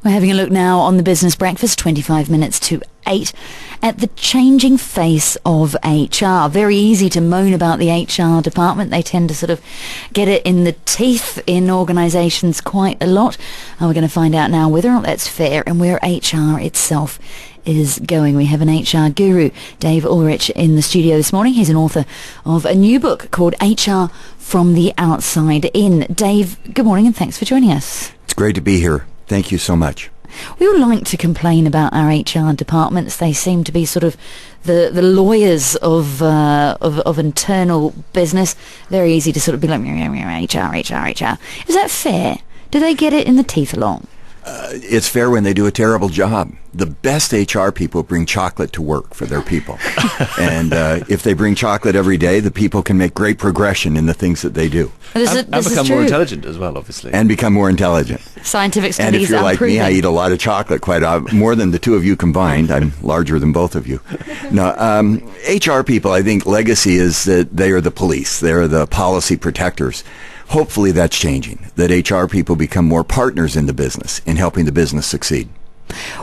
We're having a look now on the Business Breakfast, 25 minutes to 8, at the changing face of HR. Very easy to moan about the HR department. They tend to sort of get it in the teeth in organisations quite a lot. And we're going to find out now whether or not that's fair and where HR itself is going. We have an HR guru, Dave Ulrich, in the studio this morning. He's an author of a new book called HR from the Outside In. Dave, good morning and thanks for joining us. It's great to be here. Thank you so much. We all like to complain about our HR departments. They seem to be sort of the lawyers of internal business. Very easy to sort of be like, HR. Is that fair? Do they get it in the teeth a lot? It's fair when they do a terrible job. The best HR people bring chocolate to work for their people. And if they bring chocolate every day, the people can make great progression in the things that they do. And become more intelligent as well, obviously. And become more intelligent. Scientific studies. And if you're like me, I eat a lot of chocolate, quite more than the two of you combined. I'm larger than both of you. No, HR people, I think legacy is that they are the police. They're the policy protectors. Hopefully that's changing, that HR people become more partners in the business, in helping the business succeed.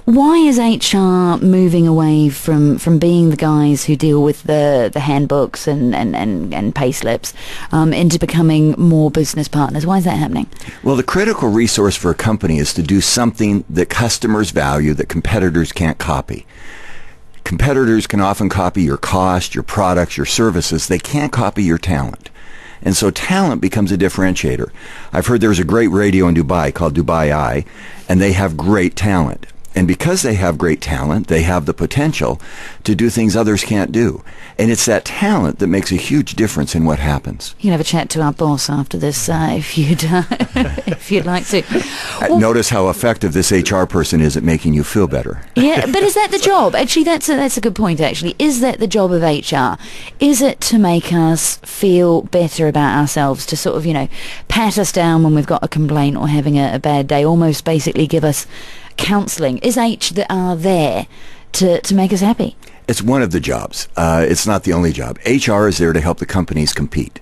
Why is HR moving away from being the guys who deal with the handbooks and pay slips into becoming more business partners? Why is that happening? Well, the critical resource for a company is to do something that customers value that competitors can't copy. Competitors can often copy your cost, your products, your services. They can't copy your talent. And so talent becomes a differentiator. I've heard there's a great radio in Dubai called Dubai Eye, and they have great talent. And because they have great talent, they have the potential to do things others can't do. And it's that talent that makes a huge difference in what happens. You can have a chat to our boss after this if you'd like to. Well, notice how effective this HR person is at making you feel better. Yeah, but is that the job? Actually, that's a good point, actually. Is that the job of HR? Is it to make us feel better about ourselves, to sort of, pat us down when we've got a complaint or having a bad day, almost basically give us counselling? Is HR there to make us happy? It's one of the jobs. It's not the only job. HR is there to help the companies compete.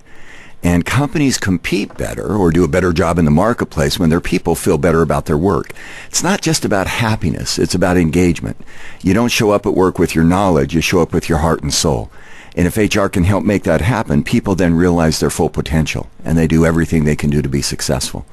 And companies compete better or do a better job in the marketplace when their people feel better about their work. It's not just about happiness. It's about engagement. You don't show up at work with your knowledge. You show up with your heart and soul. And if HR can help make that happen, people then realize their full potential, and they do everything they can do to be successful.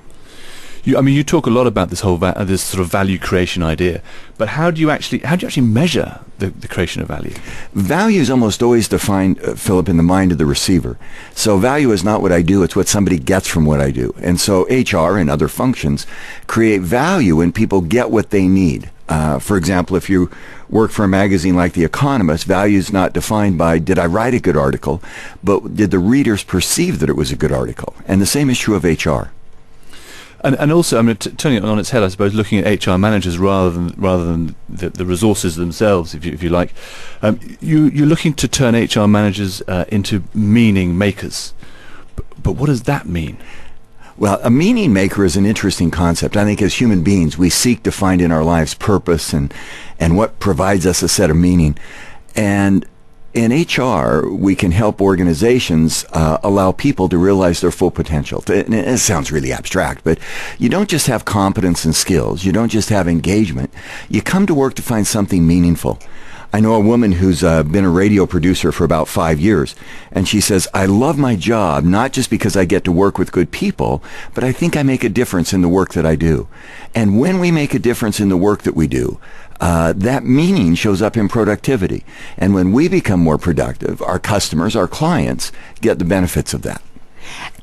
You talk a lot about this whole this sort of value creation idea, but how do you actually measure the creation of value? Value is almost always defined, Philip, in the mind of the receiver. So value is not what I do, it's what somebody gets from what I do. And so HR and other functions create value when people get what they need. For example, if you work for a magazine like The Economist, value is not defined by did I write a good article, but did the readers perceive that it was a good article? And the same is true of HR. And also, turning it on its head, I suppose, looking at HR managers rather than the resources themselves, if you like, you're looking to turn HR managers into meaning makers. But what does that mean? Well, a meaning maker is an interesting concept. I think as human beings, we seek to find in our lives purpose and what provides us a set of meaning. And in HR, we can help organizations allow people to realize their full potential. It sounds really abstract, but you don't just have competence and skills. You don't just have engagement. You come to work to find something meaningful. I know a woman who's been a radio producer for about 5 years, and she says, I love my job, not just because I get to work with good people, but I think I make a difference in the work that I do. And when we make a difference in the work that we do, that meaning shows up in productivity. And when we become more productive, our customers, our clients, get the benefits of that.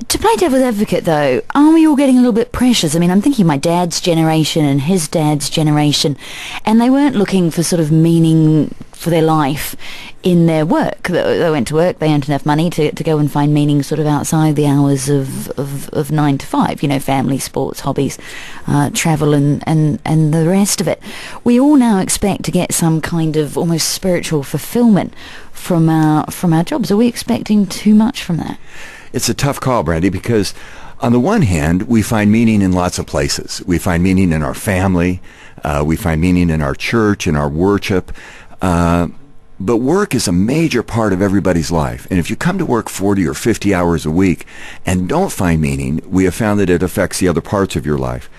To play devil's advocate, though, aren't we all getting a little bit precious? I mean, I'm thinking my dad's generation and his dad's generation, and they weren't looking for sort of meaning for their life in their work. They went to work, they earned enough money to go and find meaning sort of outside the hours of 9 to 5, family, sports, hobbies, travel and the rest of it. We all now expect to get some kind of almost spiritual fulfillment from our jobs. Are we expecting too much from that? It's a tough call, Brandy, because on the one hand, we find meaning in lots of places. We find meaning in our family. We find meaning in our church, in our worship. But work is a major part of everybody's life. And if you come to work 40 or 50 hours a week and don't find meaning, we have found that it affects the other parts of your life.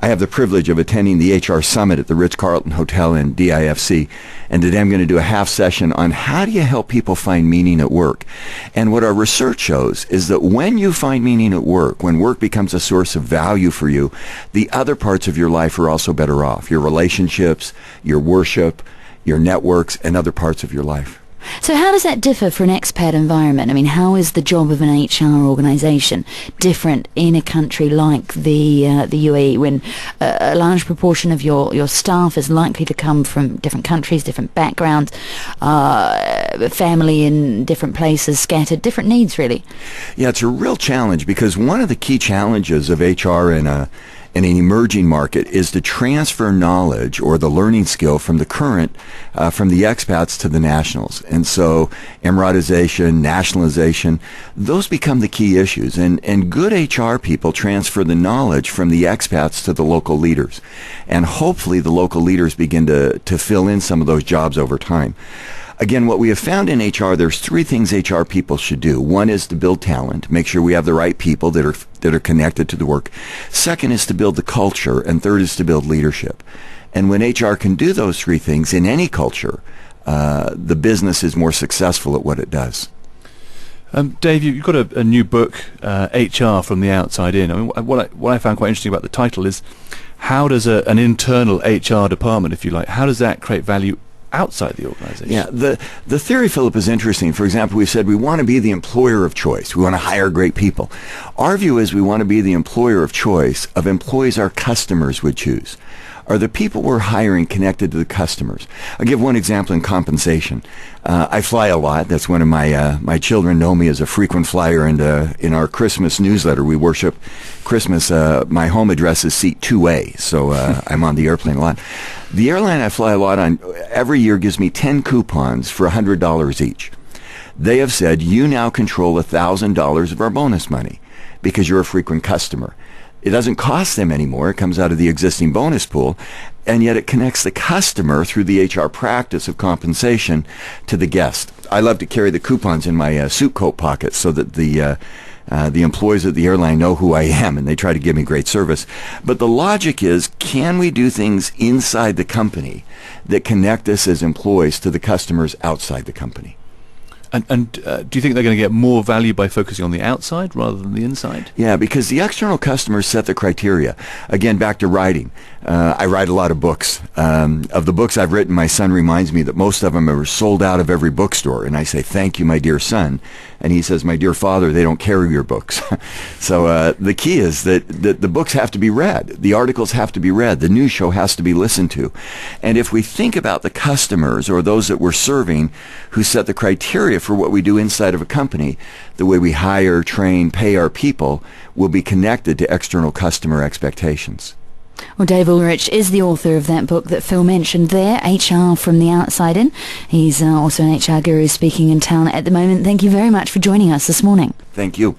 I have the privilege of attending the HR Summit at the Ritz-Carlton Hotel in DIFC, and today I'm going to do a half session on how do you help people find meaning at work. And what our research shows is that when you find meaning at work, when work becomes a source of value for you, the other parts of your life are also better off. Your relationships, your worship, your networks, and other parts of your life. So how does that differ for an expat environment? I mean, how is the job of an HR organisation different in a country like the UAE, when a large proportion of your staff is likely to come from different countries, different backgrounds, family in different places, scattered, different needs, really? Yeah, it's a real challenge, because one of the key challenges of HR in an emerging market is to transfer knowledge or the learning skill from the from the expats to the nationals. And so Emiratization, nationalization, those become the key issues. And good HR people transfer the knowledge from the expats to the local leaders. And hopefully the local leaders begin to fill in some of those jobs over time. Again, what we have found in HR, there's three things HR people should do. One is to build talent, make sure we have the right people that are connected to the work. Second is to build the culture, and third is to build leadership. And when HR can do those three things in any culture, the business is more successful at what it does. Dave, you've got a new book, HR from the Outside In. I mean, what I found quite interesting about the title is, how does an internal HR department, if you like, how does that create value outside the organization? Yeah, the theory, Philip, is interesting. For example, we said we want to be the employer of choice. We want to hire great people. Our view is we want to be the employer of choice of employees our customers would choose. Are the people we're hiring connected to the customers? I'll give one example in compensation. I fly a lot. That's one of my children know me as a frequent flyer, and in our Christmas newsletter, we worship Christmas. My home address is seat 2A, so I'm on the airplane a lot. The airline I fly a lot on every year gives me 10 coupons for $100 each. They have said, you now control $1,000 of our bonus money because you're a frequent customer. It doesn't cost them anymore. It comes out of the existing bonus pool, and yet it connects the customer through the HR practice of compensation to the guest. I love to carry the coupons in my suit coat pocket so that the employees at the airline know who I am, and they try to give me great service. But the logic is, can we do things inside the company that connect us as employees to the customers outside the company? And do you think they're going to get more value by focusing on the outside rather than the inside? Yeah, because the external customers set the criteria. Again, back to writing. I write a lot of books. Of the books I've written, my son reminds me that most of them are sold out of every bookstore. And I say, thank you, my dear son. And he says, my dear father, they don't carry your books. So the key is that the books have to be read. The articles have to be read. The news show has to be listened to. And if we think about the customers or those that we're serving who set the criteria for what we do inside of a company, the way we hire, train, pay our people will be connected to external customer expectations. Well, Dave Ulrich is the author of that book that Phil mentioned there, HR from the Outside In. He's also an HR guru speaking in town at the moment. Thank you very much for joining us this morning. Thank you.